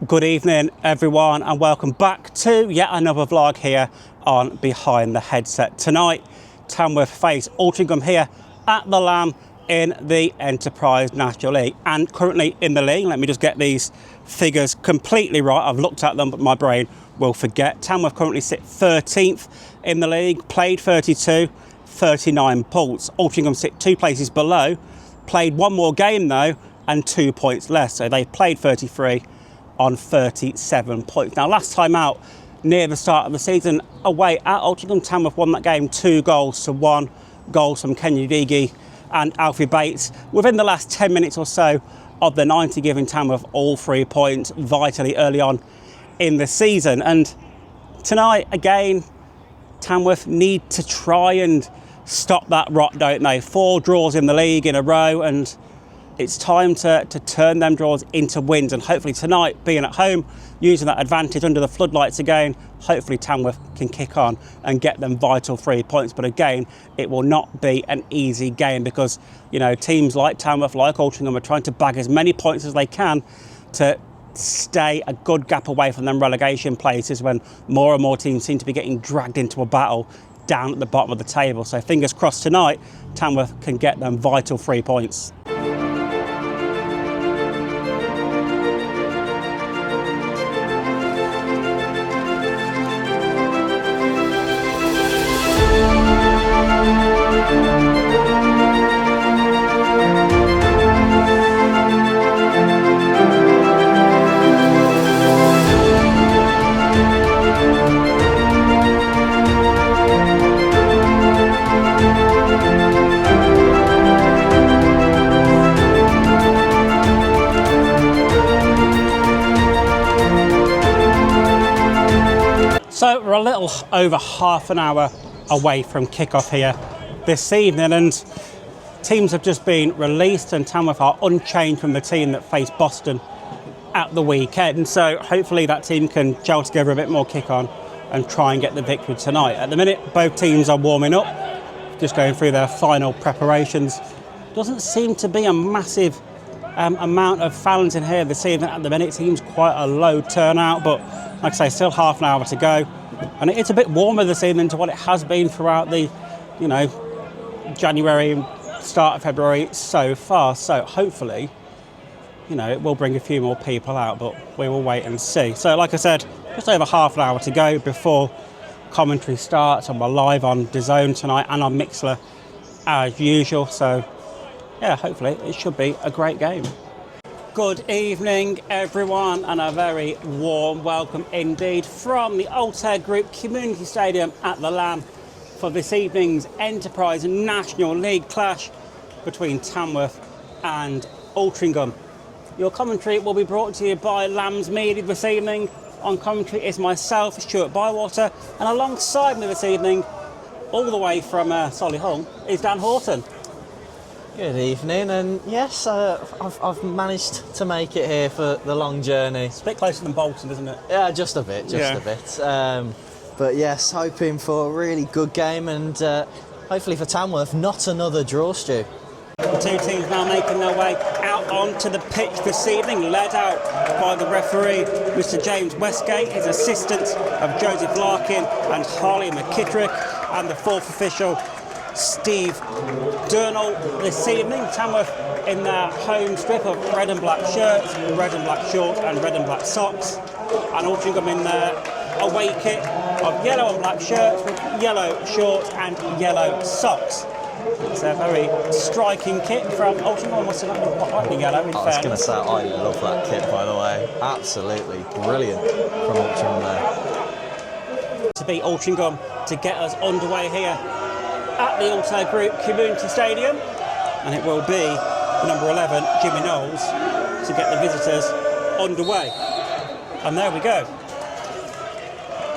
Good evening everyone and welcome back to yet another vlog here on Behind the Headset. Tonight Tamworth face Altrincham here at the Lamb in the Enterprise National League, and currently in the league, let me just get these figures completely right. I've looked at them but my brain will forget. Tamworth currently sit 13th in the league, played 32, 39 points. Altrincham sit 2 places below, played 1 more game though and 2 points less, so they played 33 on 37 points. Now, last time out, near the start of the season, away at Altrincham, Tamworth won that game 2-1, goals from Kenny Digi and Alfie Bates within the last 10 minutes or so of the 90, giving Tamworth all 3 points vitally early on in the season. And tonight, again, Tamworth need to try and stop that rot, don't they? 4 draws in the league in a row, and it's time to turn them draws into wins, and hopefully tonight, being at home, using that advantage under the floodlights again, hopefully Tamworth can kick on and get them vital 3 points. But again, it will not be an easy game because, you know, teams like Tamworth, like Altrincham, are trying to bag as many points as they can to stay a good gap away from them relegation places, when more and more teams seem to be getting dragged into a battle down at the bottom of the table. So fingers crossed tonight, Tamworth can get them vital 3 points. So we're a little over half an hour away from kickoff here this evening, and teams have just been released, and Tamworth are unchanged from the team that faced Boston at the weekend. So hopefully that team can gel together a bit more, kick on and try and get the victory tonight. At the minute, both teams are warming up, just going through their final preparations. Doesn't seem to be a massive amount of fans in here this evening at the minute. It seems quite a low turnout, but like I say, still half an hour to go, and it's a bit warmer this evening to what it has been throughout the, you know, January and start of February so far. So hopefully, you know, it will bring a few more people out, but we will wait and see. So like I said, just over half an hour to go before commentary starts, and we're live on DAZN tonight and on Mixler as usual. So yeah, hopefully it should be a great game. Good evening everyone, and a very warm welcome indeed from the Altrincham Group Community Stadium at the Lamb for this evening's Enterprise National League clash between Tamworth and Altrincham. Your commentary will be brought to you by Lamb's Media this evening. On commentary is myself, Stuart Bywater, and alongside me this evening, all the way from Solihull, is Dan Horton. Good evening, and yes, I've managed to make it here for the long journey. It's a bit closer than Bolton, isn't it? Yeah, just a bit, a bit. But yes, hoping for a really good game, and hopefully for Tamworth, not another draw, Stu. The two teams now making their way out onto the pitch this evening, led out by the referee, Mr. James Westgate, his assistants of Joseph Larkin and Harley McKittrick, and the fourth official, Steve Durnall. This evening, Tamworth in their home strip of red and black shirts, red and black shorts and red and black socks, and Altrincham in their away kit of yellow and black shirts with yellow shorts and yellow socks. It's a very striking kit from Altrincham. Must have been quite lightly yellow, in fairness. I was going to say, I love that kit, by the way. Absolutely brilliant from Altrincham there. To beat Altrincham to get us underway here at the Altrincham Group Community Stadium, and it will be number 11, Jimmy Knowles, to get the visitors underway. And there we go.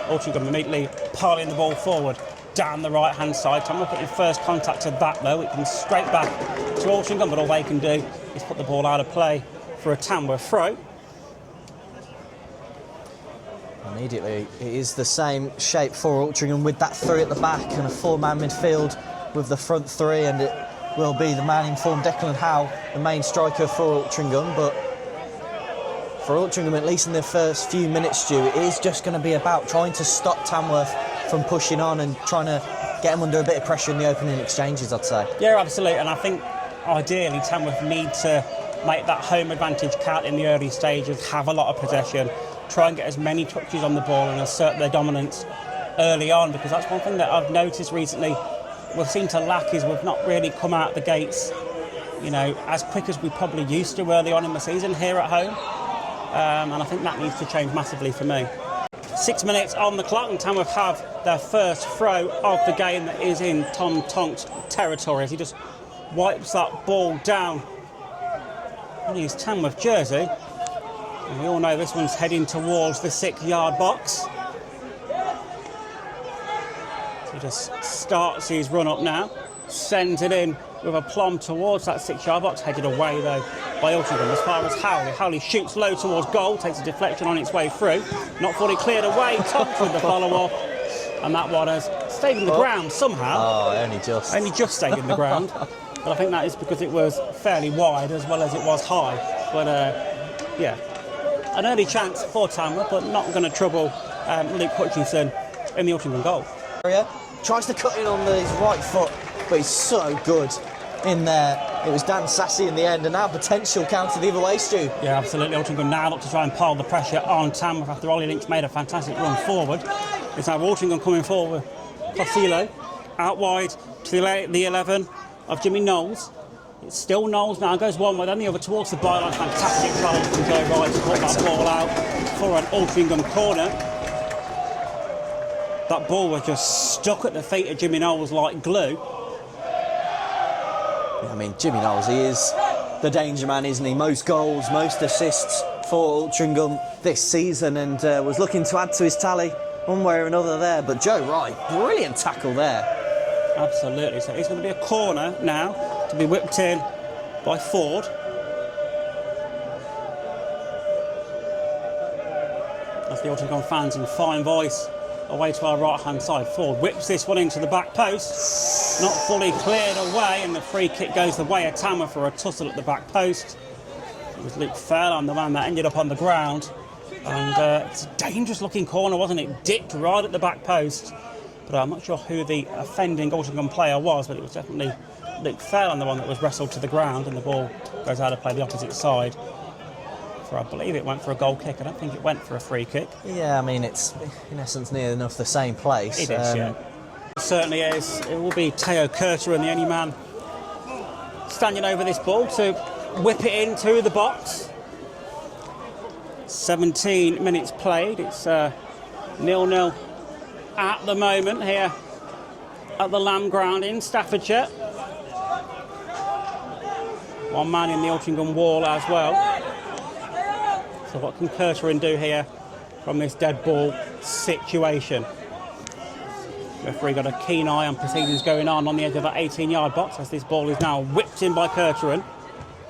Altrincham immediately piling the ball forward down the right hand side. Tamworth putting first contact to that though. It comes straight back to Altrincham, but all they can do is put the ball out of play for a Tamworth throw. Immediately, it is the same shape for Altrincham with that 3 at the back and a 4-man midfield with the front 3, and it will be the man in form, Declan Howe, the main striker for Altrincham. But for Altrincham, at least in the first few minutes, Stu, it is just going to be about trying to stop Tamworth from pushing on and trying to get them under a bit of pressure in the opening exchanges, I'd say. Yeah, absolutely. And I think ideally Tamworth need to make that home advantage count in the early stages, have a lot of possession, try and get as many touches on the ball and assert their dominance early on, because that's one thing that I've noticed recently we've seemed to lack is we've not really come out the gates, you know, as quick as we probably used to early on in the season here at home. And I think that needs to change massively for me. 6 minutes on the clock and Tamworth have their first throw of the game that is in Tom Tonk's territory as he just wipes that ball down on his Tamworth jersey. And we all know this one's heading towards the 6-yard box. So he just starts his run up now, sends it in with aplomb towards that 6-yard box, headed away though by Altrincham as far as Howley. Howley shoots low towards goal, takes a deflection on its way through, not fully cleared away, Tonks with the follow-up, and that one has stayed in the ground somehow. Oh, only just stayed in the ground. But I think that is because it was fairly wide as well as it was high. But yeah, an early chance for Tamworth, but not going to trouble Luke Hutchinson in the Altrincham goal. Tries to cut in on his right foot, but he's so good in there. It was Dan Sassy in the end, and now potential counter the other way, Stu. Yeah, absolutely. Altrincham now look to try and pile the pressure on Tamworth after Ollie Lynch made a fantastic run forward. It's now Altrincham coming forward with Cosillo out wide to the 11 of Jimmy Knowles. It's still Knowles now, goes one way, then the other towards the byline. Fantastic challenge from Joe Wright to put that ball out for an Altrincham corner. That ball was just stuck at the feet of Jimmy Knowles like glue. I mean, Jimmy Knowles, he is the danger man, isn't he? Most goals, most assists for Altrincham this season, and was looking to add to his tally one way or another there. But Joe Wright, brilliant tackle there. Absolutely. So it's going to be a corner now to be whipped in by Ford. That's the Altrincham fans in fine voice. Away to our right-hand side. Ford whips this one into the back post. Not fully cleared away, and the free kick goes the way of Tamworth for a tussle at the back post. It was Luke Fairland, the man that ended up on the ground. And it's a dangerous-looking corner, wasn't it? Dipped right at the back post. But I'm not sure who the offending Altrincham player was, but it was definitely Luke Fairland, the one that was wrestled to the ground, and the ball goes out of play the opposite side. I believe it went for a goal kick. I don't think it went for a free kick. Yeah, I mean, it's in essence near enough the same place. It is, yeah. It certainly is. It will be Teo Curter and the only man standing over this ball to whip it into the box. 17 minutes played. It's 0-0 at the moment here at the Lamb Ground in Staffordshire. One man in the Altrincham wall as well. So what can Curterin do here from this dead ball situation? Referee got a keen eye on proceedings going on the edge of that 18-yard box as this ball is now whipped in by Curterin.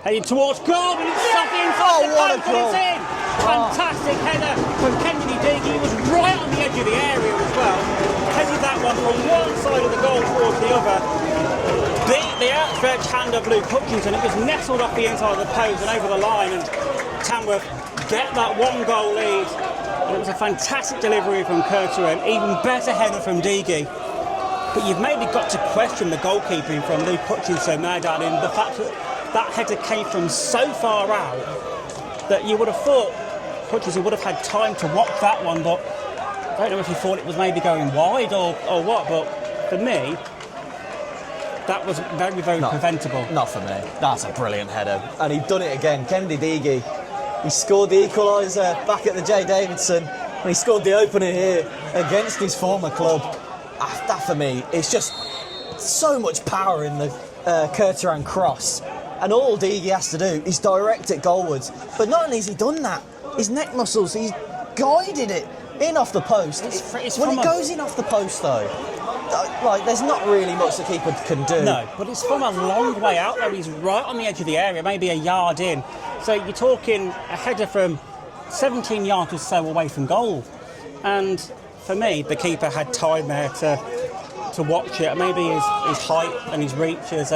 Heading towards goal, and it's shot inside the post, but it's in! Fantastic header from Kennedy Diggy. He was right on the edge of the area as well. Headed that one from one side of the goal towards the other. Beat the outstretched hand of Luke Hutchinson. It was nestled off the inside of the post and over the line, and Tamworth get that 1-goal lead. And it was a fantastic delivery from Curterin, even better header from Diggy. But you've maybe got to question the goalkeeping from Luke Hutchinson there, Dan, in the fact that that header came from so far out that you would have thought Hutchinson would have had time to watch that one, but I don't know if he thought it was maybe going wide or what, but for me, that was very, very preventable. Not for me. That's a brilliant header. And he'd done it again. Kennedy Diggy, he scored the equaliser back at the J. Davidson, and he scored the opener here against his former club. That for me, it's just so much power in the Curterin cross. And all Diggy has to do is direct it goalwards. But not only has he done that, his neck muscles, he's guided it in off the post. When it goes in off the post, though, like, there's not really much the keeper can do. No, but it's from a long way out there. He's right on the edge of the area, maybe a yard in. So you're talking a header from 17 yards or so away from goal. And for me, the keeper had time there to watch it. Maybe his height and his reach has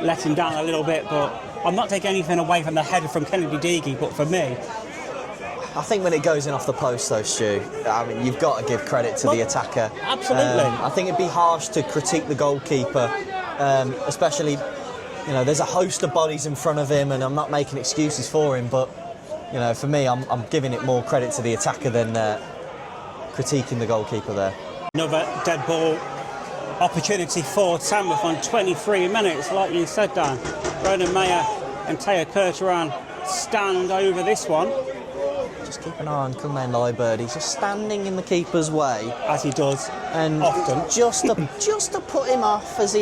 let him down a little bit, but I'm not taking anything away from the header from Kennedy Diggy, but for me, I think when it goes in off the post though, Stu, I mean, you've got to give credit to the attacker. Absolutely. I think it'd be harsh to critique the goalkeeper, especially, you know, there's a host of bodies in front of him, and I'm not making excuses for him, but, you know, for me, I'm giving it more credit to the attacker than critiquing the goalkeeper there. Another dead ball opportunity for Tamworth on 23 minutes, like you said, Dan. Ronan Mayer and Teo Kurtaran stand over this one. Just keep an eye on Cullen Liebird. He's just standing in the keeper's way, As he does and often. just to put him off as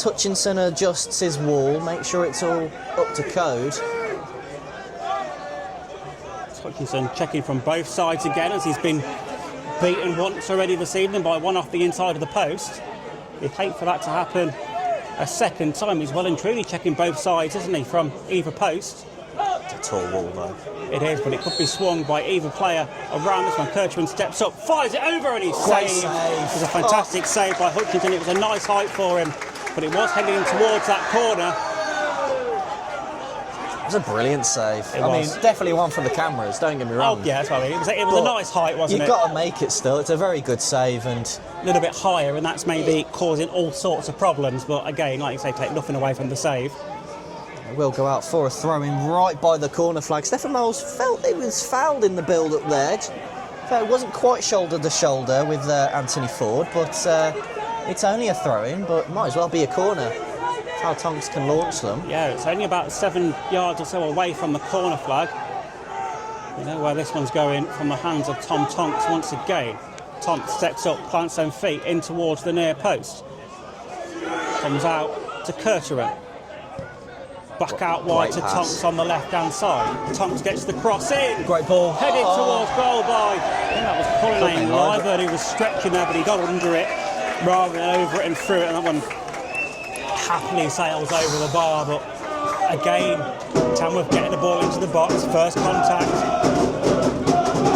Hutchinson adjusts his wall, make sure it's all up to code. Hutchinson checking from both sides again, as he's been beaten once already this evening by one off the inside of the post. You'd hate for that to happen a second time. He's well and truly checking both sides, isn't he, from either post. It's a tall wall though. It is, but it could be swung by either player around this one. Kurtaran steps up, fires it over, and he's Great saved. save. It was a fantastic save by Hutchinson. It was a nice height for him, but it was heading towards that corner. It was a brilliant save. It I was. mean, definitely one for the cameras, don't get me wrong. Oh, yeah, that's what I mean. It was a nice height, wasn't You've it? got to make it still. It's a very good save, and A little bit higher, and that's maybe causing all sorts of problems. But again, like you say, take nothing away from the save. it will go out for a throw-in right by the corner flag. Stephen Miles felt it was fouled in the build-up there. So it wasn't quite shoulder to shoulder with Anthony Ford, but it's only a throw-in, but might as well be a corner. That's how Tonks can launch them. Yeah, it's only about 7 yards or so away from the corner flag. You know where this one's going, from the hands of Tom Tonks once again. Tonks steps up, plants them feet in towards the near post. Comes out to Kurtaran. Back out wide Great to pass. Tonks on the left-hand side. Tonks gets the cross in. Great ball. Headed towards goal by, I think that was Cullen Liebird. Liebird, who was stretching there, but he got under it rather than over it and through it, and that one happily sails over the bar. But again, Tamworth getting the ball into the box, first contact.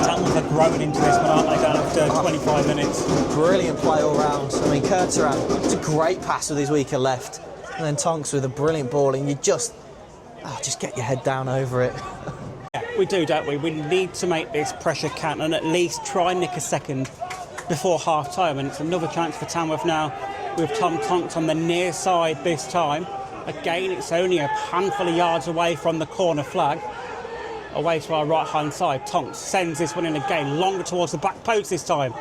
Tamworth are growing into this one, aren't they, Dan, after 25 minutes? Brilliant play all round. I mean, Kurtaran, it's a great pass with his weaker left. And then Tonks with a brilliant ball, and you just get your head down over it. Yeah, we do, don't we? We need to make this pressure count and at least try and nick a second before half-time. And it's another chance for Tamworth now with Tom Tonks on the near side this time. Again, it's only a handful of yards away from the corner flag. Away to our right-hand side. Tonks sends this one in again, longer towards the back post this time.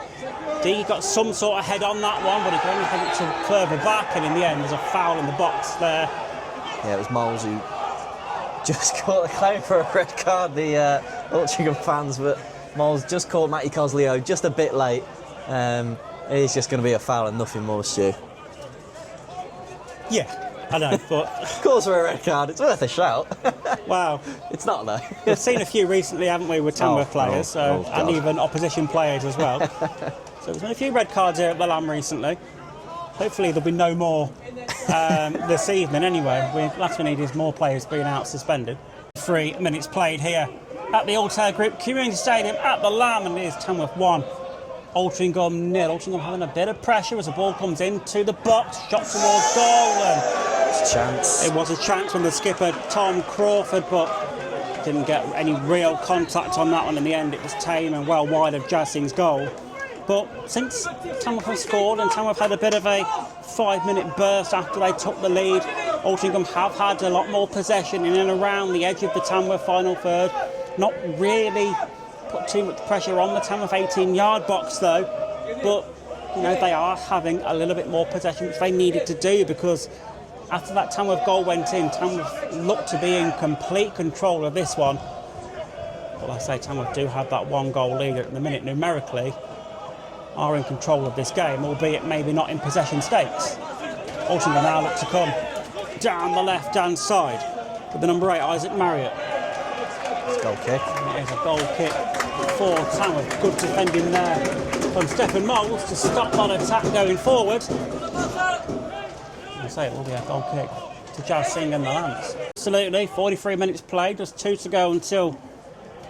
D got some sort of head on that one, but he can only head it to further back, and in the end there's a foul in the box there. Yeah, it was Miles who just caught a claim for a red card, the Altrincham fans, but Miles just caught Matty Cosleo just a bit late. It's just going to be a foul and nothing more, Stu. Yeah, I know, but Calls for a red card, it's worth a shout. wow. It's not though. We've seen a few recently, haven't we, with Tamworth players, and God. even opposition players as well. So there's been a few red cards here at the Lamb recently. Hopefully there'll be no more this evening anyway. Last we need is more players being out suspended. 3 minutes played here at the Altair Group Community Stadium at the Lamb, and it is Tamworth 1, Altrincham 0. Altrincham having a bit of pressure as the ball comes into the box, shot towards goal, and It's a chance. it was a chance from the skipper Tom Crawford, but didn't get any real contact on that one. In the end it was tame and well wide of Jassing's goal. But since Tamworth have scored and Tamworth had a bit of a 5-minute burst after they took the lead, Altrincham have had a lot more possession in and around the edge of the Tamworth final third. Not really put too much pressure on the Tamworth 18-yard box though, but you know, they are having a little bit more possession, which they needed to do, because after that Tamworth goal went in, Tamworth looked to be in complete control of this one. But like I say, Tamworth do have that 1-goal lead at the minute numerically, are in control of this game, albeit maybe not in possession stakes. Altrincham now look to come down the left-hand side with the number 8, Isaac Marriott. It's a goal kick. It is a goal kick for Tamworth. Good defending there from Stephen Moles to stop that attack going forward. I say it will be a goal kick to Jazz Singh and the Lance. Absolutely, 43 minutes played, just 2 to go until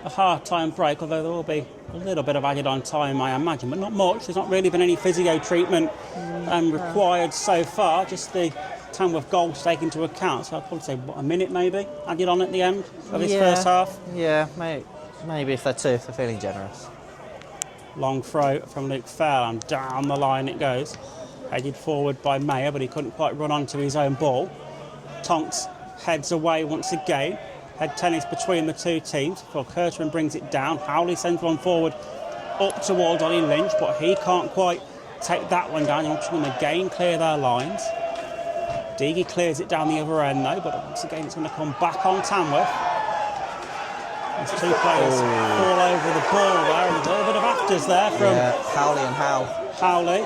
a half-time break, although there will be a little bit of added on time, I imagine, but not much. There's not really been any physio treatment required so far, just the Tamworth goal to take into account. So I'd probably say, a minute maybe added on at the end of this first half. Yeah, mate. Maybe if they're feeling generous. Long throw from Luke Fair, and down the line it goes. Headed forward by Mayer, but he couldn't quite run onto his own ball. Tonks heads away once again. Head tennis between the two teams. Phil Kirchman brings it down. Howley sends one forward up towards Ollie Lynch, but he can't quite take that one down. Altrincham again clear their lines. Deagy clears it down the other end though, but once again it's going to come back on Tamworth. There's two players fall over the ball there, and a little bit of afters there from Howley and Howley.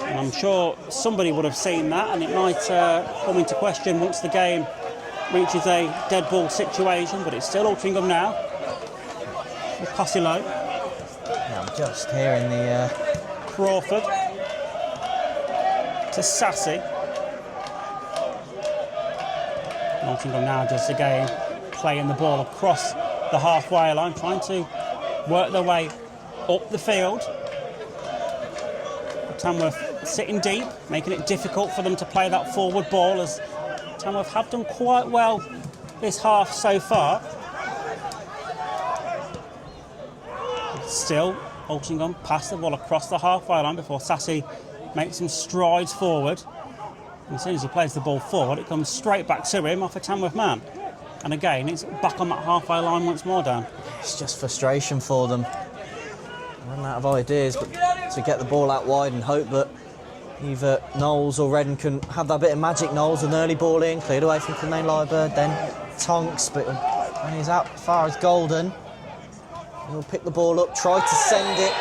And I'm sure somebody would have seen that, and it might come into question once the game reaches a dead ball situation, but it's still Altrincham now. With Cossilo. Yeah, I'm just hearing the... Crawford to Sassy. Altrincham now just again playing the ball across the halfway line, trying to work their way up the field. Tamworth sitting deep, making it difficult for them to play that forward ball, as Tamworth have done quite well this half so far. Still, Altrincham pass the ball across the halfway line before Sassy makes some strides forward. And as soon as he plays the ball forward, it comes straight back to him off a Tamworth man. And again, it's back on that halfway line once more, Dan. It's just frustration for them. Run out of ideas, but to get the ball out wide and hope that either Knowles or Redden can have that bit of magic. Knowles, an early ball in, cleared away from Tremaine Liebird, then Tonks, but when he's out as far as Golden, he'll pick the ball up, try to send it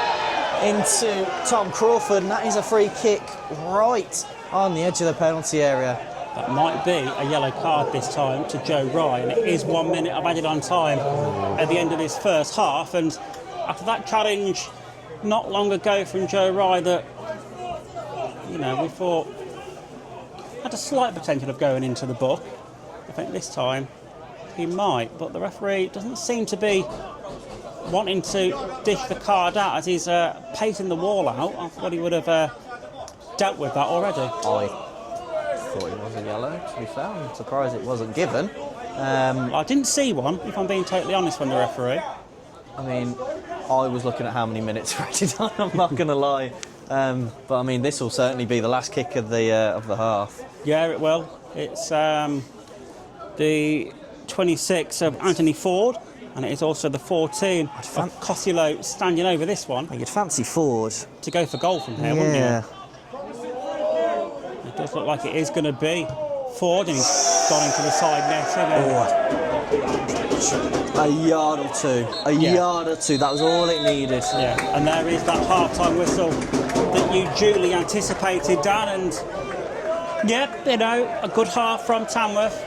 into Tom Crawford, and that is a free kick right on the edge of the penalty area. That might be a yellow card this time to Joe Rye, and it is 1 minute of added on time at the end of this first half. And after that challenge not long ago from Joe Rye that, you know, we thought had a slight potential of going into the book, I think this time he might, but the referee doesn't seem to be wanting to dish the card out as he's pacing the wall out. I thought he would have dealt with that already. I thought it was a yellow, to be fair. I'm surprised it wasn't given. I didn't see one, if I'm being totally honest, from the referee. I mean, I was looking at how many minutes were added on, I'm not going to lie. But I mean, this will certainly be the last kick of the half. Yeah, it will. It's the 26 of Anthony Ford, and it is also the 14 of Cossilo standing over this one. You'd fancy Ford to go for goal from here, wouldn't you? It does look like it is going to be Ford, and he's gone into the side net. A yard or two. Yard or two. That was all it needed. Yeah, and there is that half-time whistle that you duly anticipated, Dan. And yeah, you know, a good half from Tamworth.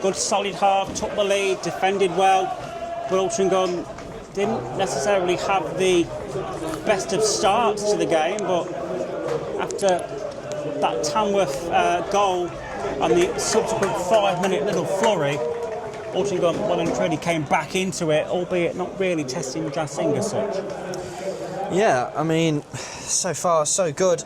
Good solid half, took the lead, defended well. But Altrincham didn't necessarily have the best of starts to the game, but after that Tamworth goal and the subsequent 5-minute little flurry, Altrincham well and truly came back into it, albeit not really testing Jassing as such. Yeah, I mean, so far so good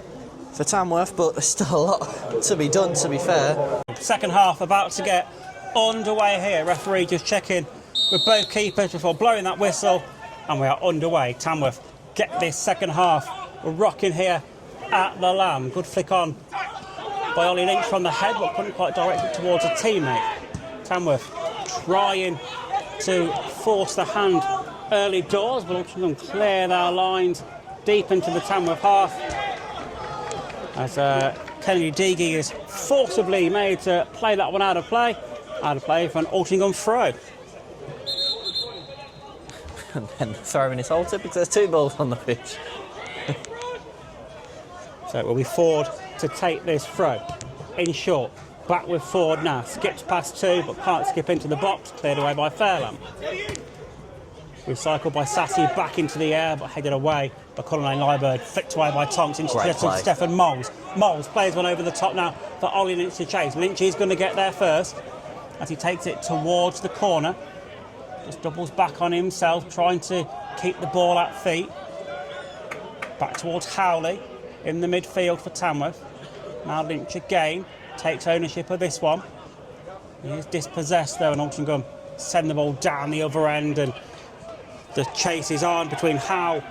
for Tamworth, but there's still a lot to be done, to be fair. Second half about to get underway here. Referee just checking with both keepers before blowing that whistle, and we are underway. Tamworth get this second half rocking here at the Lamb. Good flick on by Ollie Lynch from the head, but couldn't quite direct it towards a teammate. Tamworth trying to force the hand early doors, but Altrincham clear their lines deep into the Tamworth half as Kennedy Deagy is forcibly made to play that one out of play for an Altrincham throw. And then throwing is halted because there's two balls on the pitch. So it will be Ford to take this throw. In short, back with Ford now. Skips past two, but can't skip into the box. Cleared away by Fairlamb. Recycled by Sassy back into the air, but headed away by Colin Liebird. Flicked away by Tonks into Stefan Moles. Moles plays one over the top now for Ollie Lynch to chase. Lynch is going to get there first as he takes it towards the corner. Just doubles back on himself, trying to keep the ball at feet. Back towards Howley in the midfield for Tamworth. Now Lynch again takes ownership of this one. He is dispossessed though, and Altrincham send the ball down the other end, and the chase is on between Howe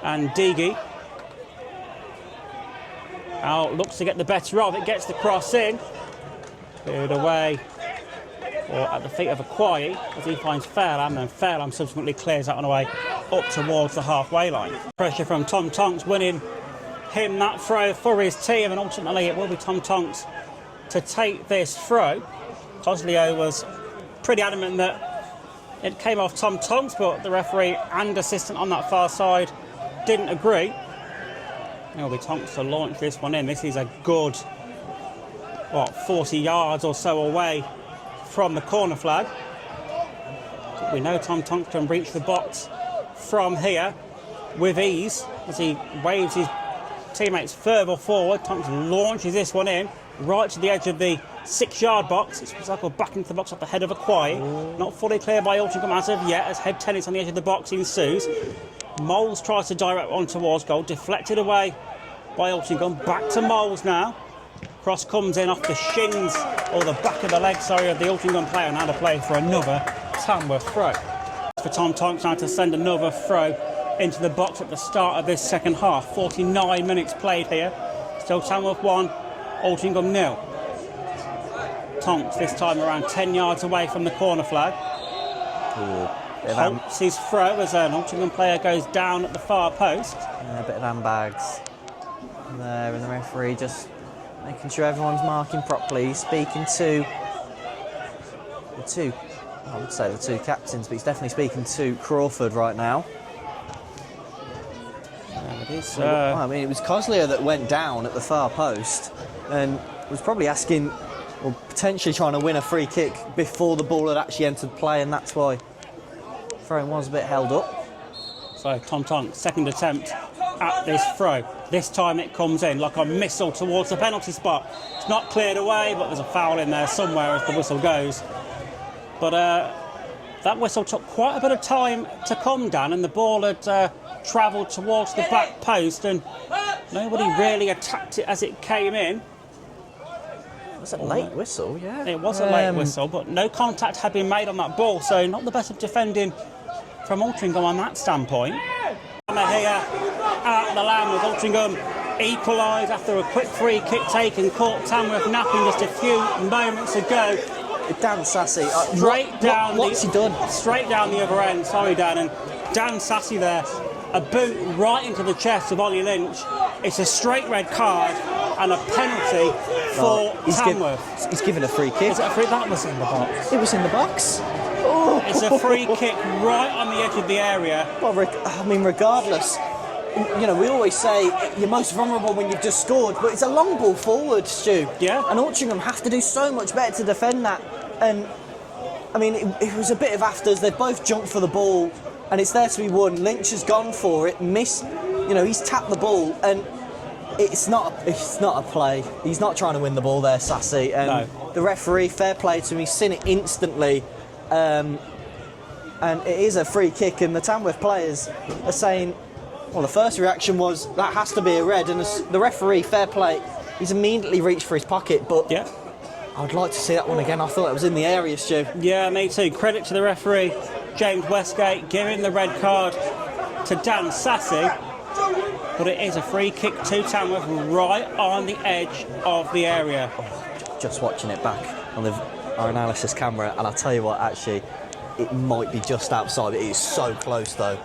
and Deagy. Howe looks to get the better of it, gets the cross in, cleared away, or at the feet of Aquai as he finds Fairlam, and Fairlam subsequently clears that on the way up towards the halfway line. Pressure from Tom Tonks winning him that throw for his team, and ultimately it will be Tom Tonks to take this throw. Cosleo was pretty adamant that it came off Tom Tonks, but the referee and assistant on that far side didn't agree. It will be Tonks to launch this one in. This is a good, 40 yards or so away from the corner flag. We know Tom Tonks can reach the box from here with ease as he waves his teammates further forward. Tonks launches this one in right to the edge of the 6-yard box. It's recycled back into the box off the head of Aquai. Not fully clear by Altrincham as of yet, as head tennis on the edge of the box ensues. Moles tries to direct on towards goal, deflected away by Altrincham. Back to Moles now. Cross comes in off the shins, or the back of the leg, sorry, of the Altrincham player. Now to play for another Tamworth throw. For Tom Tonks now to send another throw into the box at the start of this second half. 49 minutes played here. Still Tamworth 1, Altrincham 0. Tonks this time around 10 yards away from the corner flag. Holtz his throw as an Altrincham player goes down at the far post. A bit of handbags there, and the referee just making sure everyone's marking properly. He's speaking to I would say the two captains, but he's definitely speaking to Crawford right now. It is, I mean, it was Cosleo that went down at the far post and was probably asking, or potentially trying to win a free kick before the ball had actually entered play, and that's why throwing was a bit held up. So Tom Tonks, second attempt at this throw. This time it comes in like a missile towards the penalty spot. It's not cleared away, but there's a foul in there somewhere as the whistle goes. But that whistle took quite a bit of time to come down, and the ball had travelled towards the back post, and nobody really attacked it as it came in. It was a late whistle, yeah. It was a late whistle, but no contact had been made on that ball, so not the best of defending from Altrincham on that standpoint. Here at the Lamb with Altrincham equalise after a quick free kick taken, caught Tamworth napping just a few moments ago. Dan Sassy, what's he done? Straight down the other end, sorry Dan, and Dan Sassy there, a boot right into the chest of Ollie Lynch. It's a straight red card and a penalty for Tamworth. He's given a free kick. Is it a free? That was in the box. It was in the box. Oh. It's a free kick right on the edge of the area. Well, I mean, regardless, you know, we always say you're most vulnerable when you've just scored, but it's a long ball forward, Stu. Yeah. And Altrincham have to do so much better to defend that. And, I mean, it was a bit of afters. They've both jumped for the ball, and it's there to be won. Lynch has gone for it, missed. You know, he's tapped the ball, and it's not a play. He's not trying to win the ball there, Sassy. No. The referee, fair play to him, he's seen it instantly. And it is a free kick, and the Tamworth players are saying, well, the first reaction was that has to be a red, and the referee, fair play, he's immediately reached for his pocket, but yeah. I'd like to see that one again. I thought it was in the area, Stu. Yeah, me too. Credit to the referee, James Westgate, giving the red card to Dan Sassy, but it is a free kick to Tamworth right on the edge of the area. Just watching it back on our analysis camera, and I'll tell you what, actually, it might be just outside. It is so close, though.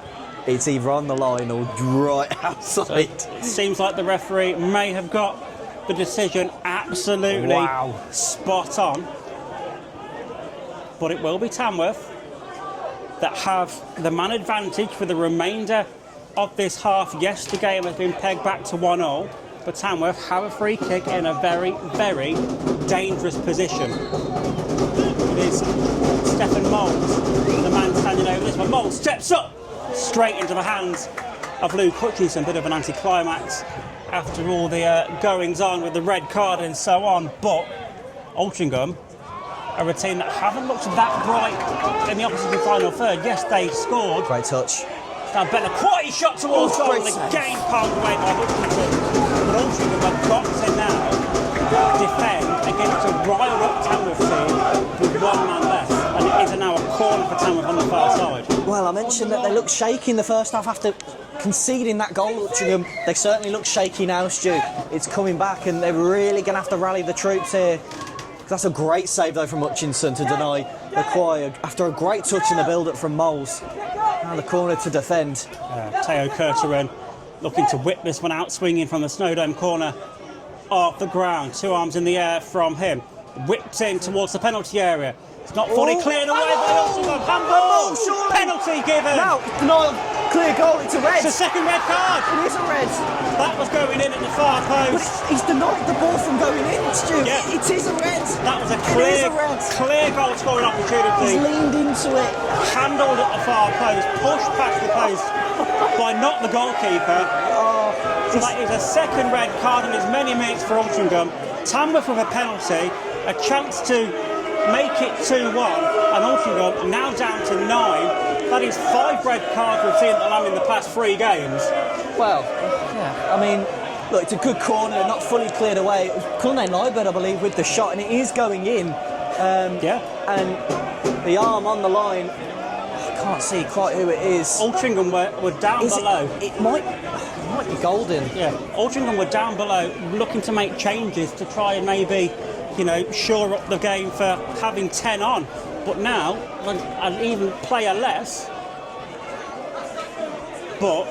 It's either on the line or right outside. So it seems like the referee may have got the decision absolutely spot on. But it will be Tamworth that have the man advantage for the remainder of this half. Yes, the game has been pegged back to 1-0, but Tamworth have a free kick in a very, very dangerous position. It is Stephen Moles, the man standing over this one. Moles steps up straight into the hands of Luke Hutchinson. Bit of an anticlimax after all the goings on with the red card and so on. But Altrincham are a team that haven't looked that bright in the opposition final third. Yes, they scored. Great touch. Now Ben, a quality shot towards goal, and again palmed away by Hutchinson. But Altrincham have got to now defend against a riled up Tamworth team with one man left. And Well, I mentioned that they looked shaky in the first half after conceding that goal, Altrincham. They certainly look shaky now, Stu. It's coming back, and they're really going to have to rally the troops here. That's a great save, though, from Hutchinson to deny the Quay after a great touch in the build-up from Moles. Now the corner to defend. Teo Curterin looking to whip this one out, swinging from the Snowdome corner off the ground. 2 arms in the air from him. Whipped in towards the penalty area. It's not fully cleared away by Altrincham. Handball! Penalty given! Now, denial, clear goal, it's a red. It's a second red card! It is a red. That was going in at the far But post. he's denied the ball from going in, Stu. Yeah. It is a red. That was a It is a red. clear goal scoring He's opportunity. leaned into it. Handled at the far post, pushed past the post by not the goalkeeper. So that is a second red card in as many minutes for Altrincham. Tamworth with a penalty, a chance to make it 2-1, and Altrincham now down to 9. That is 5 red cards we've seen at the Lamb in the past 3 games. Well, yeah, I mean, look, it's a good corner, not fully cleared away. It was Cullen Liebert, I believe, with the shot, and it is going in. And the arm on the line, I can't see quite who it is. Altrincham were down below. It might be Golden. Yeah, Altrincham were down below, looking to make changes to try and maybe, shore up the game for having 10 on. But now, an even player less. But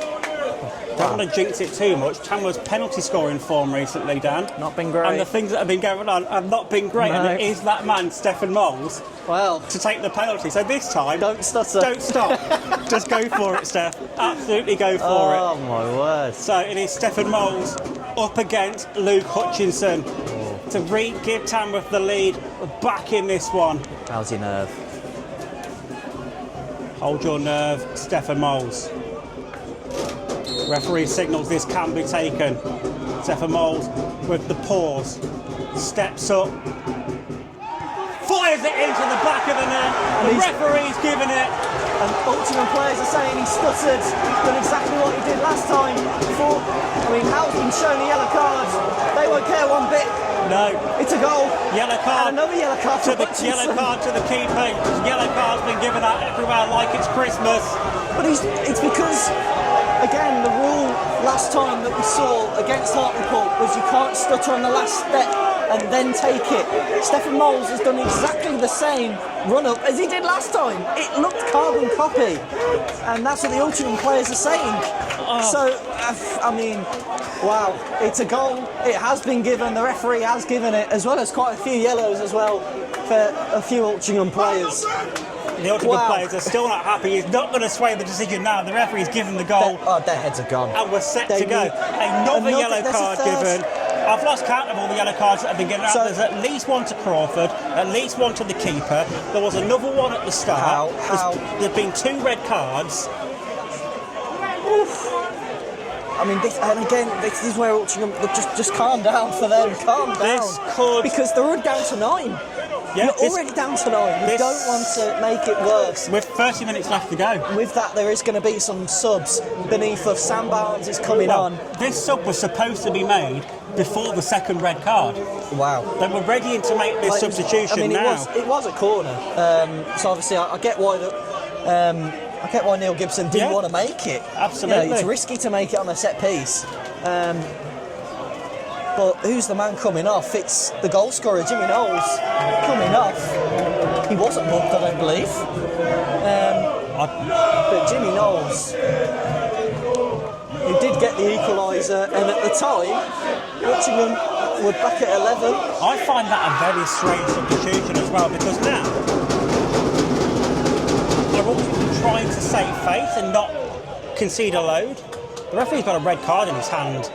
don't want to jinx it too much. Tamworth's penalty scoring form recently, Dan. Not been great. And the things that have been going on have not been great. No. And it is that man, Stefan Moles, to take the penalty. So this time, Don't stutter. Don't stop. Just go for it, Steph. Absolutely go for it. Oh my word. So it is Stefan Moles up against Luke Hutchinson to give Tamworth the lead. We're back in this one. How's your nerve? Hold your nerve, Stefan Moles. Referee signals this can be taken. Stefan Moles with the pause. Steps up. Fires it into the back of the net. The referee's given it. And Altrincham players are saying he stuttered, done exactly what he did last time. Hal's been shown a yellow card. They won't care one bit. No. It's a goal. Yellow card. And another yellow card to the yellow card to the keeper. Yellow card's been given out everywhere like it's Christmas. But it's because, again, the rule last time that we saw against Hartlepool was you can't stutter on the last step and then take it. Stefan Moles has done exactly the same run-up as he did last time. It looked carbon copy, and that's what the Altrincham players are saying. So, wow, it's a goal. It has been given. The referee has given it, as well as quite a few yellows as well for a few Altrincham players. The Altrincham players are still not happy. He's not going to sway the decision now. The referee's given the goal. Their heads are gone. And we're set to go. Another yellow card given. I've lost count of all the yellow cards that have been given out. There's at least one to Crawford, at least one to the keeper. There was another one at the start. There's been 2 red cards. This is where Altrincham, just calm down for them. Calm down. Because they're down to 9. Yeah, You're already down to 9. You don't want to make it worse. With 30 minutes left to go. With that, there is going to be some subs beneath us. Sam Barnes is coming on. This sub was supposed to be made before the second red card. Wow. They were ready to make this substitution now. It was a corner. So obviously, I get why Neil Gibson didn't want to make it. Absolutely. It's risky to make it on a set piece. But who's the man coming off? It's the goal scorer, Jimmy Knowles, coming off. He wasn't booked, I don't believe. But Jimmy Knowles, he did get the equaliser, and at the time, Altrincham were back at 11. I find that a very strange substitution as well, because now they're Altrincham trying to save face and not concede a load. The referee's got a red card in his hand.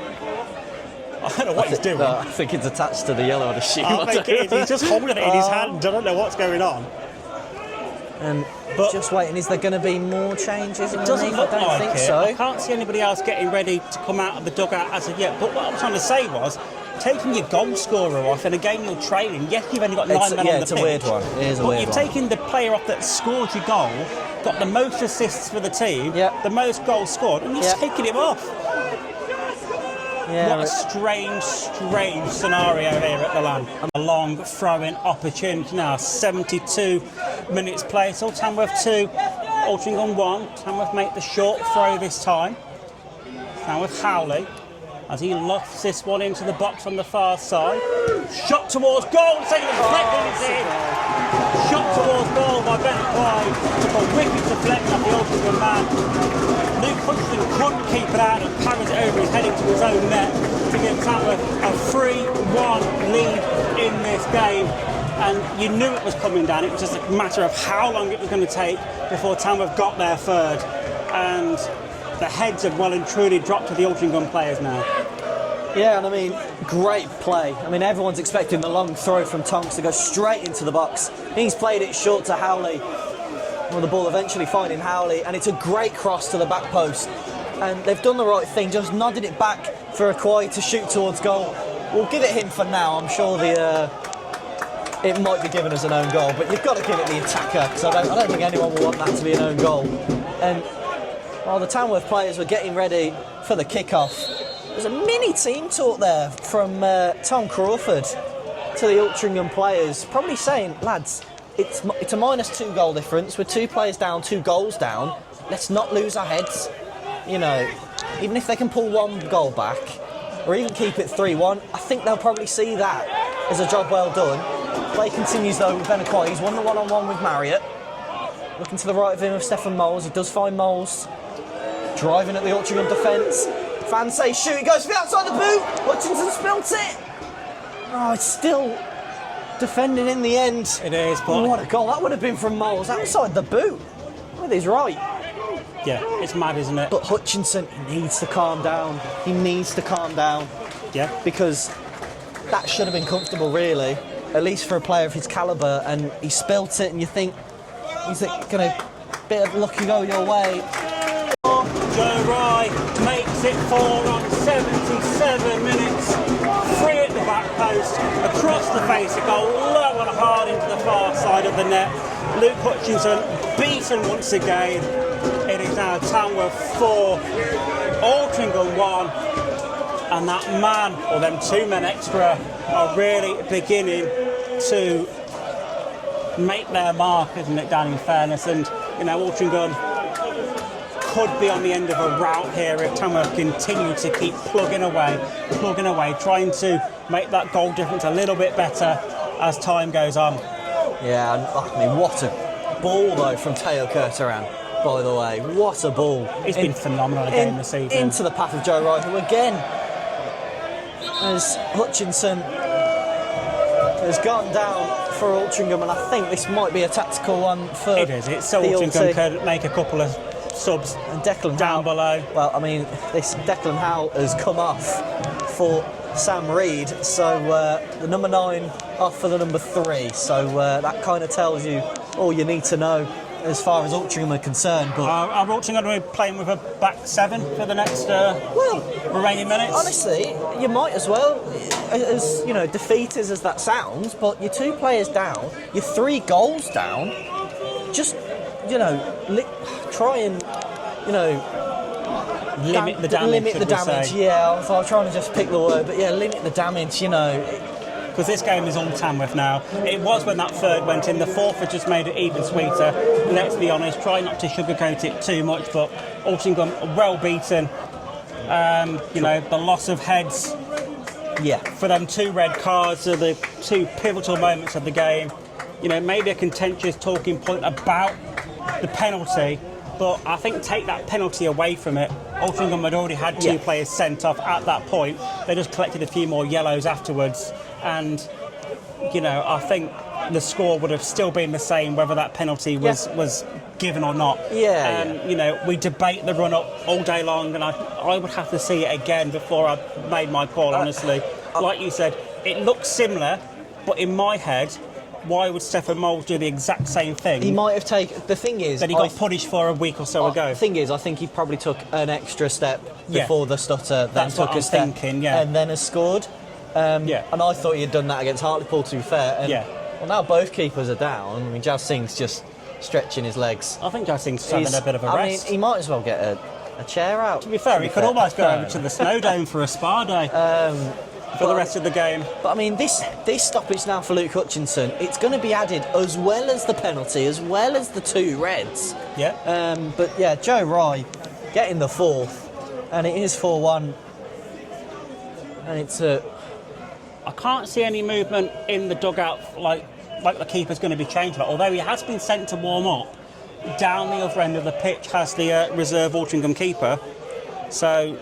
I don't know what he's doing. I think it's attached to the yellow on the shoe. I think it is. He's just holding it in his hand. I don't know what's going on. But just waiting. Is there going to be more changes? It doesn't look I don't like think it. so. I can't see anybody else getting ready to come out of the dugout as of yet. But what I'm trying to say was, taking your goal scorer off in a game you're trailing, yes, you've only got 9 men on the pitch. It's a weird one. It is a weird one. But you've taken the player off that scored your goal, got the most assists for the team, the most goals scored, and you're taking him off. Yeah, what a strange scenario here at the Lamb. A long throw-in opportunity now. 72 minutes played. So Tamworth 2, Altrincham 1. Tamworth make the short throw this time. Now with Howley, as he lofts this one into the box on the far side. Shot towards goal, second deflection is in. Shot towards goal by Bennett White. Took a wicked deflection of the Altrincham man. Luke Hutchinson couldn't keep it out and parries it over his head into his own net to give Tamworth a 3-1 lead in this game. And you knew it was coming down. It was just a matter of how long it was going to take before Tamworth got their third. And the heads have well and truly dropped to the Altrincham players now. Yeah, and I mean, great play. I mean, everyone's expecting the long throw from Tonks to go straight into the box. He's played it short to Howley. Well, the ball eventually finding Howley, and it's a great cross to the back post. And they've done the right thing, just nodded it back for Akwai to shoot towards goal. We'll give it him for now. I'm sure it might be given as an own goal, but you've got to give it the attacker, because I don't think anyone will want that to be an own goal. And while the Tamworth players were getting ready for the kick-off, there's a mini team talk there from Tom Crawford to the Altrincham players, probably saying, lads, it's a -2 goal difference. We're 2 players down, 2 goals down. Let's not lose our heads. You know, even if they can pull 1 goal back, or even keep it 3-1, I think they'll probably see that as a job well done. Play continues though with Ben Akwai. He's won the one-on-one with Marriott. Looking to the right of him of Stefan Moles. He does find Moles. Driving at the Altrincham defence. Fans say shoot, he goes for the outside the boot. Hutchinson spilt it. Oh, it's still defending in the end. It is, but what a goal that would have been from Moles outside the boot. With his right. Yeah, it's mad, isn't it? But Hutchinson needs to calm down. He needs to calm down. Yeah. Because that should have been comfortable, really, at least for a player of his calibre. And he spilt it, and you think, is it going to bit of lucky go your way? Joe Rye makes it 4 on 77 minutes. 3 at the back post, across the face of goal, low and hard into the far side of the net. Luke Hutchinson beaten once again. It is now Tamworth 4, Altrincham 1. And that man, or them 2 men extra, are really beginning to make their mark, isn't it, Dan, in fairness? And, you know, Altrincham could be on the end of a rout here if Tamworth continue to keep plugging away, trying to make that goal difference a little bit better as time goes on. Yeah, and I mean, what a ball though from Teo Kurtaran, by the way. What a ball. He's been phenomenal again this season. Into the path of Joe Wright, who again, as Hutchinson has gone down for Altrincham, and I think this might be a tactical one for it is. It's so Altrincham could make a couple of subs and Declan down Howe, below. Well, I mean, this Declan Howe has come off for Sam Reid, so the number 9 off for the number 3. So that kind of tells you all you need to know as far as Altrincham are concerned. But are Altrincham going to be playing with a back 7 for the next remaining minutes? Honestly, you might as well. As you know, defeated as that sounds, but you're 2 players down, you're 3 goals down. Just try and limit the damage. Limit the damage. Yeah, I was trying to just pick the word, but yeah, limit the damage. Because this game is on Tamworth now. It was when that third went in. The fourth had just made it even sweeter. Let's be honest, try not to sugarcoat it too much, but Altrincham well beaten. The loss of heads. Yeah. For them 2 red cards are the 2 pivotal moments of the game. Maybe a contentious talking point about the penalty, but I think take that penalty away from it. Altrincham had already had 2 players sent off at that point. They just collected a few more yellows afterwards, and I think the score would have still been the same whether that penalty was given or not. We debate the run up all day long, and I would have to see it again before I made my call, honestly. Like you said, it looks similar, but in my head, why would Stefan Moles do the exact same thing? He might have taken... The thing is... That he got punished for a week or so ago. The thing is, I think he probably took an extra step before the stutter, then that's took a step, and then has scored. And I thought he had done that against Hartlepool, to be fair. And, well, now both keepers are down. I mean, Jazz Singh's just stretching his legs. I think Jazz Singh's having a bit of a rest. I mean, he might as well get a chair out. To be fair, he could almost go over to the Snowdome for a spa day. for the rest of the game. But I mean, this stoppage now for Luke Hutchinson, it's going to be added as well as the penalty, as well as the 2 reds. Yeah. But yeah, Joe Rye getting the 4th, and it is 4-1. And it's a... I can't see any movement in the dugout like the keeper's going to be changed. Although he has been sent to warm up, down the other end of the pitch has the reserve Altrincham keeper. So,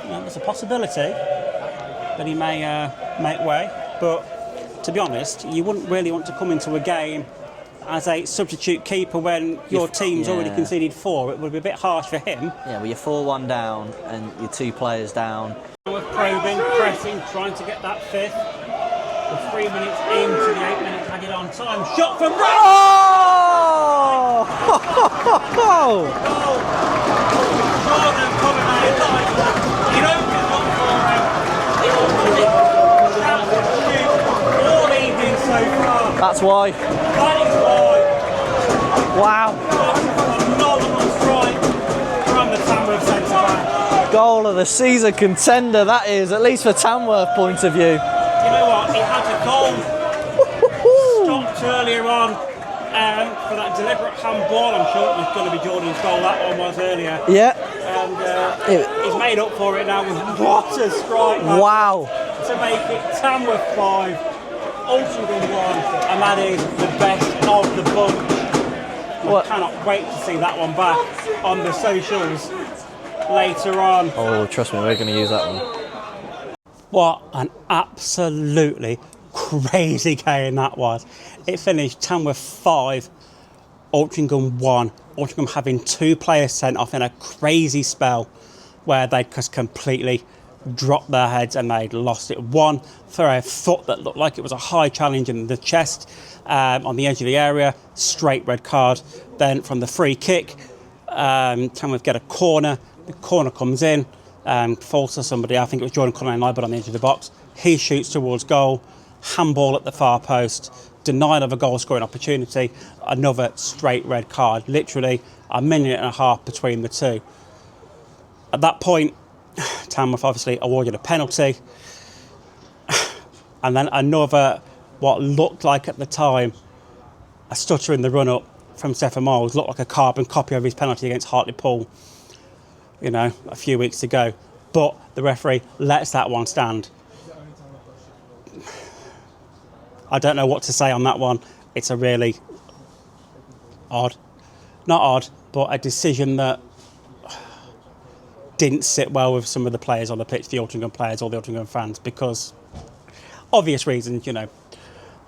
there's a possibility that he may make way. But to be honest, you wouldn't really want to come into a game as a substitute keeper when your team's already conceded 4. It would be a bit harsh for him. Yeah, well, you're 4-1 down and you're 2 players down. We're probing, pressing, trying to get that 5th. We're 3 minutes into the 8 minutes added on time. Shot from right! Oh! Jordan coming out like that. You don't get one for him. All evening so far. That's why. That is why. Wow. Phenomenal strike from the Tamworth centre-back. Goal of the season contender, that is, at least for Tamworth point of view. You know what? He had a goal stopped earlier on for that deliberate handball. I'm sure it was going to be Jordan's goal. That one was earlier. Yeah. And he's made up for it now with what a strike. Wow. To make it Tamworth 5, Altrincham 1, and that is the best of the bunch. I cannot wait to see that one back on the socials later on. Oh, trust me, we're going to use that one. What an absolutely crazy game that was. It finished Tamworth 5, Altrincham 1. Altrincham having 2 players sent off in a crazy spell where they'd just completely dropped their heads and they'd lost it. One for a foot that looked like it was a high challenge in the chest on the edge of the area, straight red card. Then from the free kick, Tamworth get a corner. The corner comes in, falls to somebody. I think it was Jordan Cullen but on the edge of the box. He shoots towards goal, handball at the far post, denial of a goal scoring opportunity, another straight red card. Literally a minute and a half between the two. At that point, Tamworth obviously awarded a penalty, and then another, what looked like at the time, a stutter in the run-up from Stephen Miles, looked like a carbon copy of his penalty against Hartlepool, a few weeks ago. But the referee lets that one stand. I don't know what to say on that one. It's a really not odd, but a decision that didn't sit well with some of the players on the pitch, the Altrincham players or the Altrincham fans, because obvious reasons,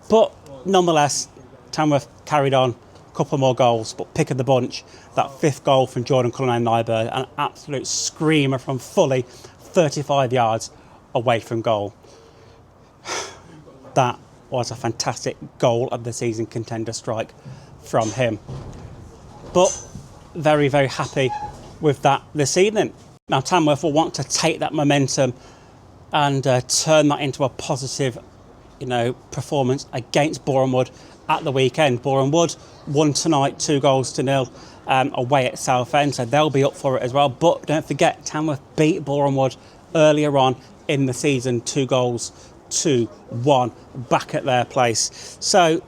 But nonetheless, Tamworth carried on, a couple more goals, but pick of the bunch, that 5th goal from Jordan Cullen-Nyberg, an absolute screamer from fully 35 yards away from goal. That was a fantastic goal of the season contender strike from him. But very, very happy with that this evening. Now Tamworth will want to take that momentum and turn that into a positive, performance against Boreham Wood at the weekend. Boreham Wood won tonight 2-0 away at Southend, so they'll be up for it as well. But don't forget, Tamworth beat Boreham Wood earlier on in the season, 2-1 back at their place. So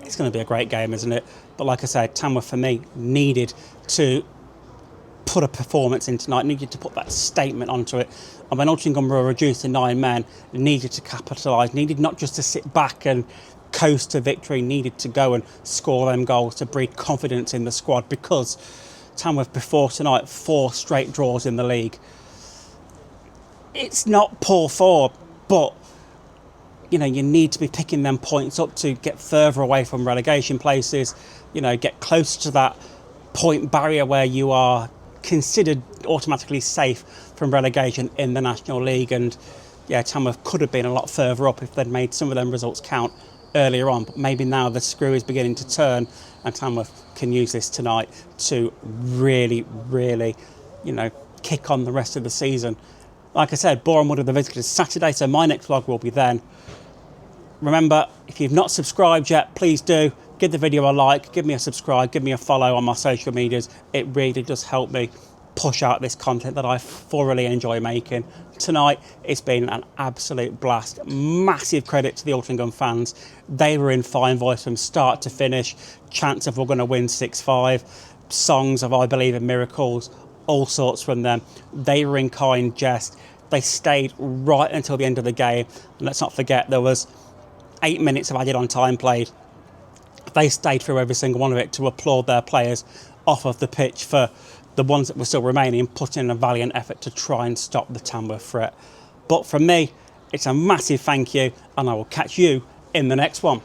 it's going to be a great game, isn't it? But like I said, Tamworth for me needed to put a performance in tonight, needed to put that statement onto it. And when Altrincham were reduced to 9 men, needed to capitalise, needed not just to sit back and coast to victory, needed to go and score them goals to breed confidence in the squad, because Tamworth before tonight, 4 straight draws in the league. It's not poor form, but you need to be picking them points up to get further away from relegation places, get closer to that point barrier where you are considered automatically safe from relegation in the National League. And yeah, Tamworth could have been a lot further up if they'd made some of them results count earlier on, but maybe now the screw is beginning to turn and Tamworth can use this tonight to really, really, kick on the rest of the season. Like I said, Boreham Wood are the visitors Saturday, so my next vlog will be then. Remember, if you've not subscribed yet, please do. Give the video a like, give me a subscribe, give me a follow on my social medias. It really does help me push out this content that I thoroughly enjoy making. Tonight, it's been an absolute blast. Massive credit to the Altrincham fans. They were in fine voice from start to finish. Chants of we're going to win 6-5. Songs of I believe in miracles. All sorts from them. They were in kind jest. They stayed right until the end of the game. And let's not forget, there was 8 minutes of added on time played. They stayed through every single one of it to applaud their players off of the pitch for the ones that were still remaining, putting in a valiant effort to try and stop the Tamworth threat. But from me, it's a massive thank you, and I will catch you in the next one.